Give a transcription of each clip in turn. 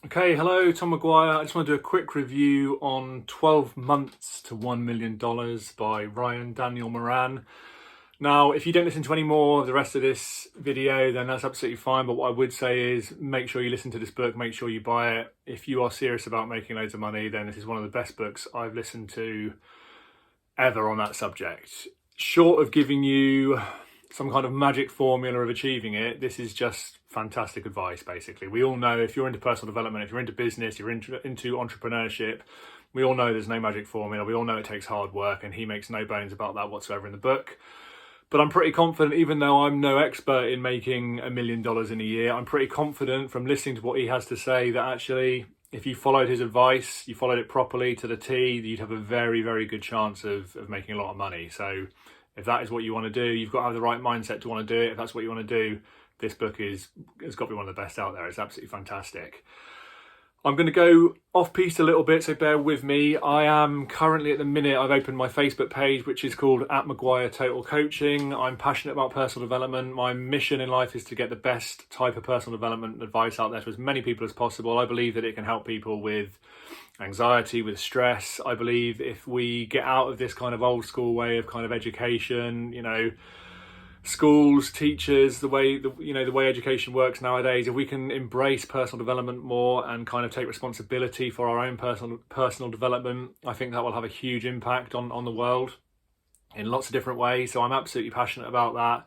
Okay, hello, Tom Maguire. I just want to do a quick review on 12 Months to $1 Million by Ryan Daniel Moran. Now, if you don't listen to any more of the rest of this video, then that's absolutely fine. But what I would say is make sure you listen to this book, make sure you buy it. If you are serious about making loads of money, then this is one of the best books I've listened to ever on that subject. Short of giving you some kind of magic formula of achieving it, this is just fantastic advice, basically. We all know if you're into personal development, if you're into business, you're into entrepreneurship, we all know there's no magic formula. We all know it takes hard work, and he makes no bones about that whatsoever in the book. But I'm pretty confident, even though I'm no expert in making $1 million in a year, I'm pretty confident from listening to what he has to say that actually, if you followed his advice, you followed it properly to the T, you'd have a very, very good chance of making a lot of money. So if that is what you want to do, you've got to have the right mindset to want to do it. If that's what you want to do, this book has got to be one of the best out there. It's absolutely fantastic. I'm going to go off-piste a little bit, so bear with me. I am currently, at the minute, I've opened my Facebook page, which is called @Maguire Total Coaching. I'm passionate about personal development. My mission in life is to get the best type of personal development advice out there to as many people as possible. I believe that it can help people with anxiety, with stress. I believe if we get out of this kind of old school way of kind of education, schools, teachers, the way education works nowadays, if we can embrace personal development more and kind of take responsibility for our own personal development, I think that will have a huge impact on the world in lots of different ways. So I'm absolutely passionate about that.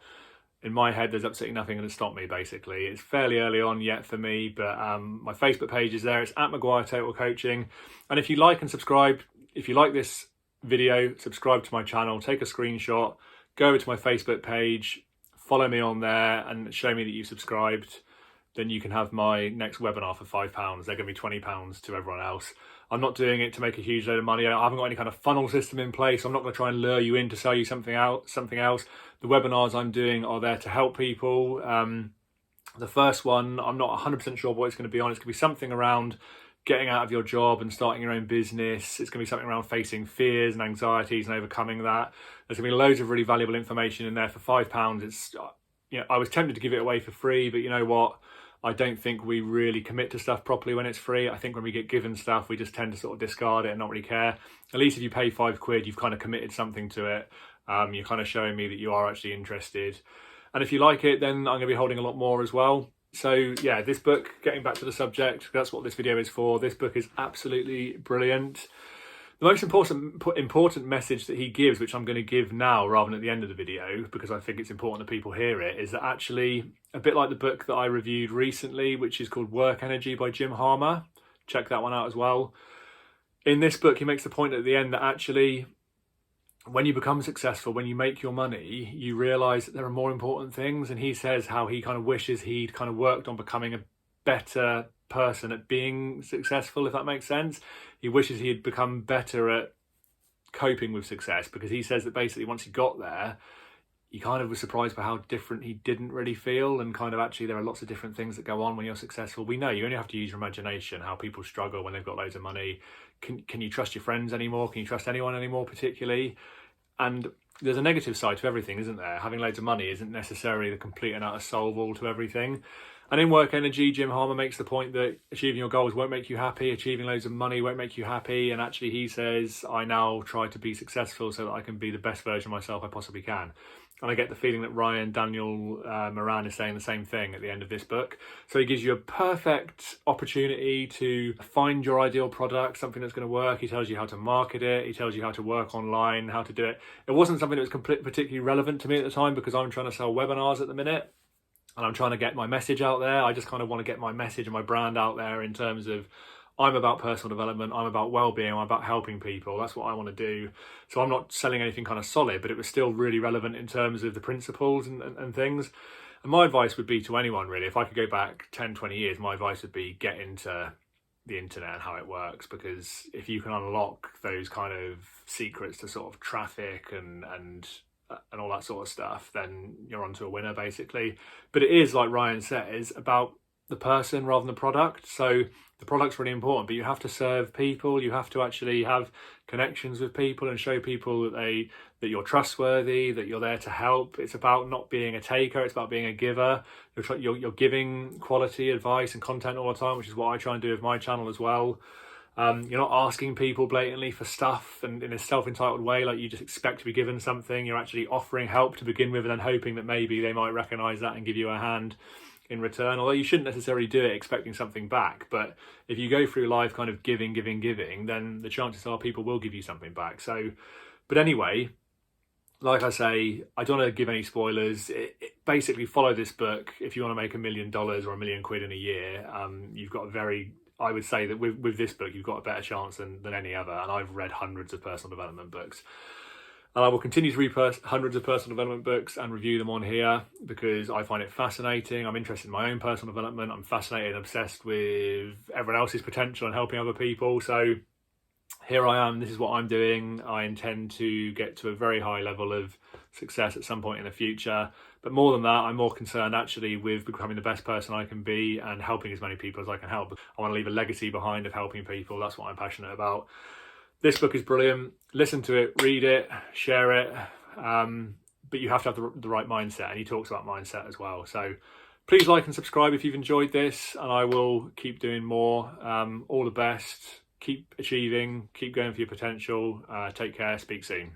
In my head, there's absolutely nothing going to stop me, basically. It's fairly early on yet for me, but my Facebook page is there. It's @Maguire Total Coaching. And if you like and subscribe, if you like this video, subscribe to my channel, take a screenshot, go over to my Facebook page, follow me on there and show me that you've subscribed. Then you can have my next webinar for £5. They're going to be £20 to everyone else. I'm not doing it to make a huge load of money. I haven't got any kind of funnel system in place. I'm not going to try and lure you in to sell you something else. The webinars I'm doing are there to help people. The first one, I'm not 100% sure what it's going to be on. It's going to be something around getting out of your job and starting your own business. It's going to be something around facing fears and anxieties and overcoming that. There's going to be loads of really valuable information in there for £5. It's, I was tempted to give it away for free, but you know what? I don't think we really commit to stuff properly when it's free. I think when we get given stuff, we just tend to sort of discard it and not really care. At least if you pay £5, you've kind of committed something to it. You're kind of showing me that you are actually interested. And if you like it, then I'm going to be holding a lot more as well. So yeah, this book, getting back to the subject, that's what this video is for. This book is absolutely brilliant. The most important message that he gives, which I'm going to give now rather than at the end of the video, because I think it's important that people hear it, is that actually, a bit like the book that I reviewed recently, which is called Work Energy by Jim Harmer. Check that one out as well. In this book, he makes the point at the end that actually, when you become successful, when you make your money, you realize that there are more important things. And he says how he kind of wishes he'd kind of worked on becoming a better person at being successful, if that makes sense. He wishes he had become better at coping with success, because he says that basically once he got there, he kind of was surprised by how different he didn't really feel, and kind of actually there are lots of different things that go on when you're successful. We know you only have to use your imagination, how people struggle when they've got loads of money. Can you trust your friends anymore? Can you trust anyone anymore, particularly? And there's a negative side to everything, isn't there? Having loads of money isn't necessarily the complete and utter solve-all to everything. And in Work Energy, Jim Harmer makes the point that achieving your goals won't make you happy, achieving loads of money won't make you happy. And actually he says, I now try to be successful so that I can be the best version of myself I possibly can. And I get the feeling that Ryan Daniel Moran is saying the same thing at the end of this book. So he gives you a perfect opportunity to find your ideal product, something that's going to work. He tells you how to market it. He tells you how to work online, how to do it. It wasn't something that was particularly relevant to me at the time, because I'm trying to sell webinars at the minute. And I'm trying to get my message out there. I just kind of want to get my message and my brand out there in terms of, I'm about personal development, I'm about well-being, I'm about helping people. That's what I want to do. So I'm not selling anything kind of solid, but it was still really relevant in terms of the principles and things. And my advice would be to anyone, really, if I could go back 10, 20 years, my advice would be get into the internet and how it works, because if you can unlock those kind of secrets to sort of traffic and all that sort of stuff, then you're onto a winner, basically. But it is, like Ryan says, about the person rather than the product. So the product's really important, but you have to serve people. You have to actually have connections with people and show people that you're trustworthy, that you're there to help. It's about not being a taker, it's about being a giver. You're giving quality advice and content all the time, which is what I try and do with my channel as well. You're not asking people blatantly for stuff and in a self-entitled way, like you just expect to be given something. You're actually offering help to begin with and then hoping that maybe they might recognize that and give you a hand in return, although you shouldn't necessarily do it expecting something back. But if you go through life kind of giving, then the chances are people will give you something back. So, but anyway, like I say, I don't want to give any spoilers. Basically, follow this book if you want to make $1 million or £1 million in a year. You've got I would say that with this book, you've got a better chance than any other. And I've read hundreds of personal development books. And I will continue to read hundreds of personal development books and review them on here because I find it fascinating. I'm interested in my own personal development. I'm fascinated and obsessed with everyone else's potential and helping other people. So here I am. This is what I'm doing. I intend to get to a very high level of success at some point in the future. But more than that, I'm more concerned actually with becoming the best person I can be and helping as many people as I can help. I want to leave a legacy behind of helping people. That's what I'm passionate about. This book is brilliant. Listen to it, read it, share it. But you have to have the right mindset, and he talks about mindset as well. So please like and subscribe if you've enjoyed this, and I will keep doing more. All the best. Keep achieving. Keep going for your potential. Take care. Speak soon.